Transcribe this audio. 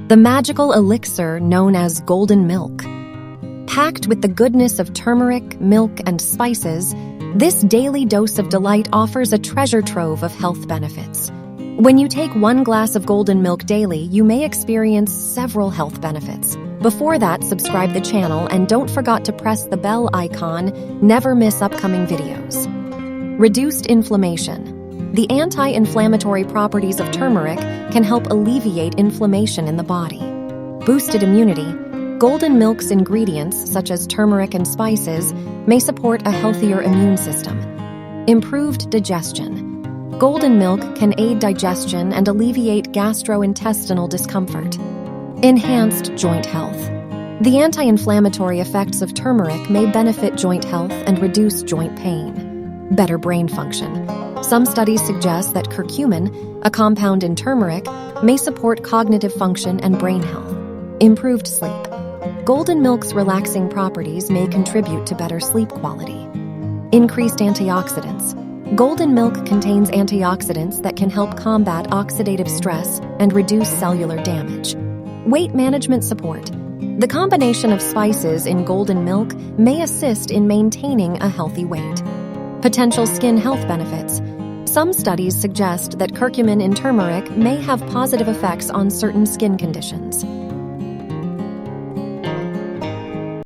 The magical elixir known as golden milk. Packed with the goodness of turmeric, milk, and spices, this daily dose of delight offers a treasure trove of health benefits. When you take 1 glass of golden milk daily, you may experience several health benefits. Before that, subscribe the channel and don't forget to press the bell icon. Never miss upcoming videos. Reduced inflammation. The anti-inflammatory properties of turmeric can help alleviate inflammation in the body. Boosted immunity. Golden milk's ingredients, such as turmeric and spices, may support a healthier immune system. Improved digestion. Golden milk can aid digestion and alleviate gastrointestinal discomfort. Enhanced joint health. The anti-inflammatory effects of turmeric may benefit joint health and reduce joint pain. Better brain function. Some studies suggest that curcumin, a compound in turmeric, may support cognitive function and brain health. Improved sleep. Golden milk's relaxing properties may contribute to better sleep quality. Increased antioxidants. Golden milk contains antioxidants that can help combat oxidative stress and reduce cellular damage. Weight management support. The combination of spices in golden milk may assist in maintaining a healthy weight. Potential skin health benefits. Some studies suggest that curcumin in turmeric may have positive effects on certain skin conditions.